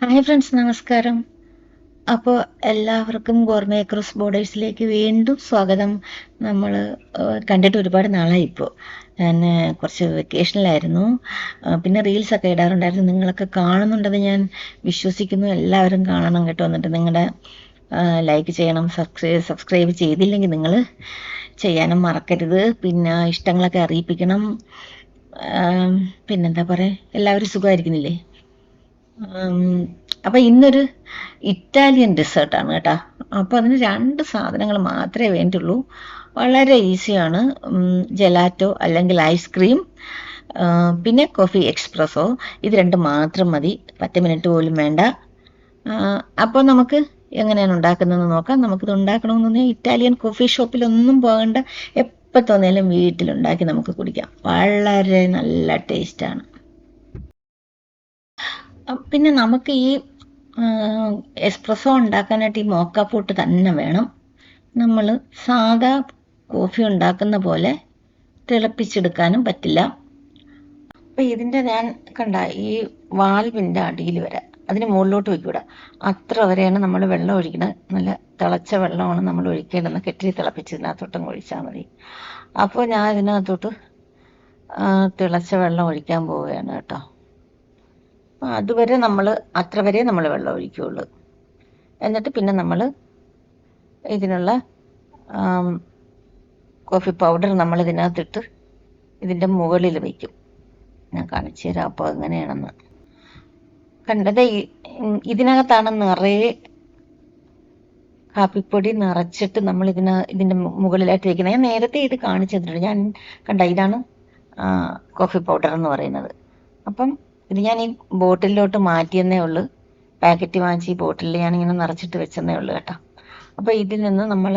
Hi friends, നമസ്കാരം. അപ്പോൾ എല്ലാവർക്കും ഗോർമേ ക്രോസ് ബോർഡേഴ്സിലേക്ക് വീണ്ടും സ്വാഗതം. നമ്മൾ കണ്ടിട്ട് ഒരുപാട് നാളായി. ഇപ്പോൾ ഞാൻ കുറച്ച് വെക്കേഷനിലായിരുന്നു. പിന്നെ റീൽസൊക്കെ ഇടാറുണ്ടായിരുന്നു. നിങ്ങളൊക്കെ കാണുന്നുണ്ടെന്ന് ഞാൻ വിശ്വസിക്കുന്നു. എല്ലാവരും കാണണം കേട്ടോ. എന്നിട്ട് നിങ്ങളുടെ ലൈക്ക് ചെയ്യണം. സബ്സ്ക്രൈബ് ചെയ്തില്ലെങ്കിൽ നിങ്ങൾ ചെയ്യാനും മറക്കരുത്. പിന്നെ ഇഷ്ടങ്ങളൊക്കെ അറിയിപ്പിക്കണം. പിന്നെന്താ പറയുക, എല്ലാവരും സുഖമായിരിക്കുന്നില്ലേ? അപ്പം ഇന്നൊരു ഇറ്റാലിയൻ ഡെസേർട്ടാണ് കേട്ടോ. അപ്പോൾ അതിന് 2 സാധനങ്ങൾ മാത്രമേ വേണ്ടുള്ളൂ. വളരെ ഈസിയാണ്. ജെലാറ്റോ അല്ലെങ്കിൽ ഐസ്ക്രീം, പിന്നെ കോഫി എക്സ്പ്രസ്സോ. ഇത് 2 മാത്രം മതി. 10 മിനിറ്റ് പോലും വേണ്ട. അപ്പോൾ നമുക്ക് എങ്ങനെയാണ് ഉണ്ടാക്കുന്നതെന്ന് നോക്കാം. നമുക്കിത് ഉണ്ടാക്കണമെന്ന് ഇറ്റാലിയൻ കോഫി ഷോപ്പിലൊന്നും പോകേണ്ട. എപ്പോൾ തോന്നിയാലും വീട്ടിലുണ്ടാക്കി നമുക്ക് കുടിക്കാം. വളരെ നല്ല ടേസ്റ്റാണ്. പിന്നെ നമുക്ക് ഈ എസ്പ്രസ്സോ ഉണ്ടാക്കാനായിട്ട് ഈ മോക്ക പോട്ട് തന്നെ വേണം. നമ്മൾ സാധാ കോഫി ഉണ്ടാക്കുന്ന പോലെ തിളപ്പിച്ചെടുക്കാനും പറ്റില്ല. അപ്പം ഇതിൻ്റെ ഞാൻ കണ്ട ഈ വാൽവിൻ്റെ അടിയിൽ വരെ, അതിന് മുകളിലോട്ട് വയ്ക്കൂടാ, അത്ര വരെയാണ് നമ്മൾ വെള്ളം ഒഴിക്കുന്നത്. നല്ല തിളച്ച വെള്ളമാണ് നമ്മൾ ഒഴിക്കേണ്ടത്. കെറ്റിൽ തിളപ്പിച്ചതിനകത്തോട്ടങ്ങ് ഒഴിച്ചാൽ മതി. അപ്പോൾ ഞാൻ ഇതിനകത്തോട്ട് തിളച്ച വെള്ളം ഒഴിക്കാൻ പോവുകയാണ് കേട്ടോ. അതുവരെ അത്ര വരെ നമ്മൾ വെള്ളം ഒഴിക്കുകയുള്ളൂ. എന്നിട്ട് പിന്നെ നമ്മൾ ഇതിനുള്ള കോഫി പൗഡർ നമ്മൾ ഇതിനകത്തിട്ട് ഇതിൻ്റെ മുകളിൽ വയ്ക്കും. ഞാൻ കാണിച്ചു തരാം അപ്പോൾ എങ്ങനെയാണെന്ന്. കണ്ടത് ഇതിനകത്താണ് നിറയെ കാപ്പിപ്പൊടി നിറച്ചിട്ട് നമ്മൾ ഇതിൻ്റെ മുകളിലായിട്ട് വയ്ക്കുന്നത്. ഞാൻ നേരത്തെ ഇത് കാണിച്ചു തന്നിട്ടുണ്ട്. ഞാൻ ഇതാണ് കോഫി പൗഡർ എന്ന് പറയുന്നത്. അപ്പം ഇത് ഞാൻ ഈ ബോട്ടിലോട്ട് മാറ്റിയെന്നേ ഉള്ളൂ. പാക്കറ്റ് വാങ്ങിച്ച് ഈ ബോട്ടിലിൽ ഞാനിങ്ങനെ നിറച്ചിട്ട് വെച്ചെന്നേ ഉള്ളൂ കേട്ടോ. അപ്പോൾ ഇതിൽ നിന്ന് നമ്മൾ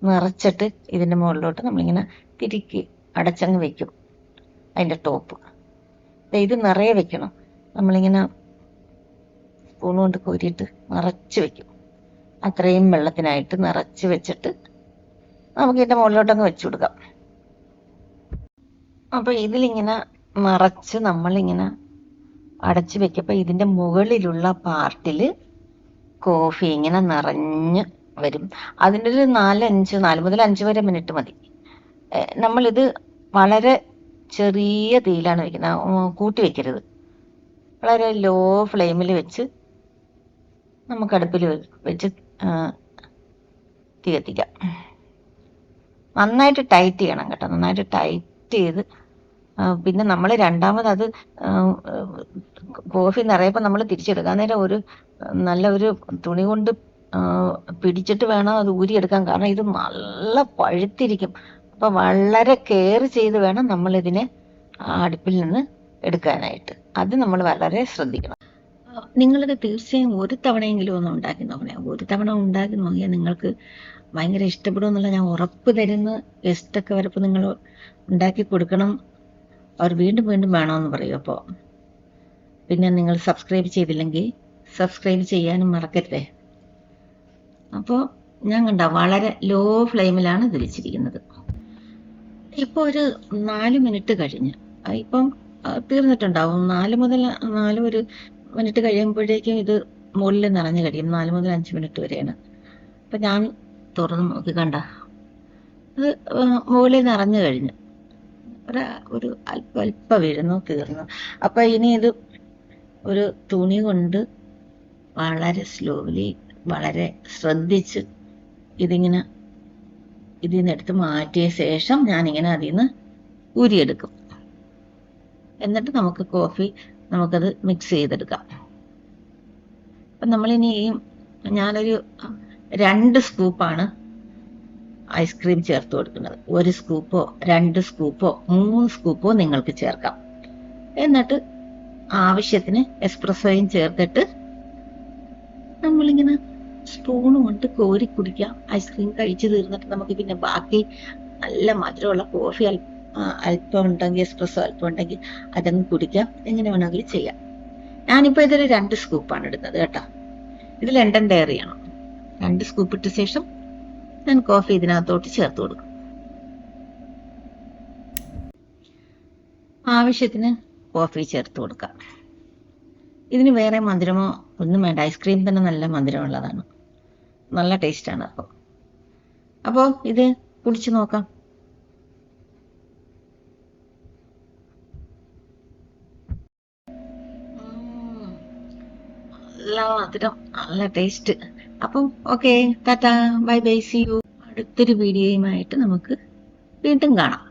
നിറച്ചിട്ട് ഇതിൻ്റെ മുകളിലോട്ട് നമ്മളിങ്ങനെ തിരുക്കി അടച്ചങ്ങ് വെക്കും. അതിൻ്റെ ടോപ്പ് ഇത് നിറയെ വെക്കണം. നമ്മളിങ്ങനെ സ്പൂൺ കൊണ്ട് കോരിയിട്ട് നിറച്ച് വെക്കും. അത്രയും വെള്ളത്തിനായിട്ട് നിറച്ച് വെച്ചിട്ട് നമുക്ക് ഇതിൻ്റെ മുകളിലോട്ടങ്ങ് വെച്ചു കൊടുക്കാം. അപ്പോൾ ഇതിലിങ്ങനെ നിറച്ച് നമ്മളിങ്ങനെ അടച്ച് വെക്കപ്പോൾ ഇതിൻ്റെ മുകളിലുള്ള പാർട്ടിൽ കോഫി ഇങ്ങനെ നിറഞ്ഞ് വരും. അതിൻ്റെ ഒരു 4 മുതൽ 5 വരെ മിനിറ്റ് മതി. നമ്മളിത് വളരെ ചെറിയ തീയിലാണ് വെക്കുന്നത്, കൂട്ടി വെക്കരുത്. വളരെ ലോ ഫ്ലെയിമിൽ വെച്ച് നമുക്ക് അടുപ്പിൽ വെച്ച് തീ കത്തിക്കാം. നന്നായിട്ട് ടൈറ്റ് ചെയ്യണം കേട്ടോ. നന്നായിട്ട് ടൈറ്റ് ചെയ്ത് പിന്നെ നമ്മൾ രണ്ടാമത് അത് കോഫി നിറയപ്പോൾ നമ്മൾ തിരിച്ചെടുക്കാൻ നേരം നല്ല ഒരു തുണി കൊണ്ട് പിടിച്ചിട്ട് വേണം അത് ഊരിയെടുക്കാൻ. കാരണം ഇത് നല്ല പഴുത്തിരിക്കും. അപ്പം വളരെ കെയർ ചെയ്ത് വേണം നമ്മളിതിനെ അടുപ്പിൽ നിന്ന് എടുക്കാനായിട്ട്. അത് നമ്മൾ വളരെ ശ്രദ്ധിക്കണം. നിങ്ങളിത് തീർച്ചയായും ഒരു തവണയെങ്കിലും ഒന്ന് ഉണ്ടാക്കി നോക്കണേ. ഒരു തവണ ഉണ്ടാക്കി നോക്കിയാൽ നിങ്ങൾക്ക് ഭയങ്കര ഇഷ്ടപ്പെടുമെന്നുള്ള ഞാൻ ഉറപ്പ് തരുന്ന. ഗസ്റ്റൊക്കെ വരപ്പോൾ നിങ്ങൾ ഉണ്ടാക്കി കൊടുക്കണം. അവർ വീണ്ടും വീണ്ടും വേണമെന്ന് പറയും. അപ്പോൾ പിന്നെ നിങ്ങൾ സബ്സ്ക്രൈബ് ചെയ്തില്ലെങ്കിൽ സബ്സ്ക്രൈബ് ചെയ്യാനും മറക്കരുതേ. അപ്പോൾ ഞാൻ വളരെ ലോ ഫ്ലെയിമിലാണ് ഇത് വെച്ചിരിക്കുന്നത്. ഇപ്പോൾ ഒരു 4 മിനിറ്റ് കഴിഞ്ഞ് ഇപ്പം തീർന്നിട്ടുണ്ടാവും. 4 ഒരു മിനിറ്റ് കഴിയുമ്പോഴേക്കും ഇത് മുകളിൽ നിറഞ്ഞു കഴിയും. 4 മുതൽ 5 മിനിറ്റ് വരെയാണ്. അപ്പം ഞാൻ തുറന്ന് നോക്കി അത് മുകളിൽ നിറഞ്ഞു കഴിഞ്ഞ് ഒരു അല്പം വീഴുന്നു, തീർന്നു. അപ്പം ഇനി ഇത് ഒരു തുണി കൊണ്ട് വളരെ സ്ലോലി, വളരെ ശ്രദ്ധിച്ച് ഇതിൽ നിന്ന് എടുത്ത് മാറ്റിയ ശേഷം ഞാനിങ്ങനെ അതിൽ നിന്ന് ഊരിയെടുക്കും. എന്നിട്ട് നമുക്കത് മിക്സ് ചെയ്തെടുക്കാം. അപ്പം നമ്മളിനി ഞാനൊരു 2 സ്കൂപ്പാണ് ഐസ്ക്രീം ചേർത്ത് കൊടുക്കുന്നത്. 1 സ്കൂപ്പോ 2 സ്കൂപ്പോ 3 സ്കൂപ്പോ നിങ്ങൾക്ക് ചേർക്കാം. എന്നിട്ട് ആവശ്യത്തിന് എസ്പ്രസ്സോയും ചേർത്തിട്ട് നമ്മളിങ്ങനെ സ്പൂൺ കൊണ്ട് കോരി കുടിക്കാം. ഐസ്ക്രീം കഴിച്ച് തീർന്നിട്ട് നമുക്ക് പിന്നെ ബാക്കി നല്ല മധുരമുള്ള കോഫി അല്പം ഉണ്ടെങ്കിൽ, എസ്പ്രസ്സോ അല്പം ഉണ്ടെങ്കിൽ അതങ്ങ് കുടിക്കാം. എങ്ങനെ വേണമെങ്കിലും ചെയ്യാം. ഞാനിപ്പോൾ ഇതൊരു 2 സ്കൂപ്പാണ് ഇടുന്നത് കേട്ടോ. ഇത് ലണ്ടൻ ഡയറിയാണ്. 2 സ്കൂപ്പ് ഇട്ട ശേഷം ഞാൻ കോഫി ഇതിനകത്തോട്ട് ചേർത്ത് കൊടുക്കും. ആവശ്യത്തിന് കോഫി ചേർത്ത് കൊടുക്കാം. ഇതിന് വേറെ മധുരമോ ഒന്നും വേണ്ട. ഐസ്ക്രീം തന്നെ നല്ല മധുരമുള്ളതാണ്, നല്ല ടേസ്റ്റാണ്. അപ്പോൾ ഇത് കുടിച്ചു നോക്കാം. നല്ല മധുരം, നല്ല ടേസ്റ്റ്. അപ്പം okay, tata, bye bye, see you. അടുത്തൊരു വീഡിയോയുമായിട്ട് നമുക്ക് വീണ്ടും കാണാം.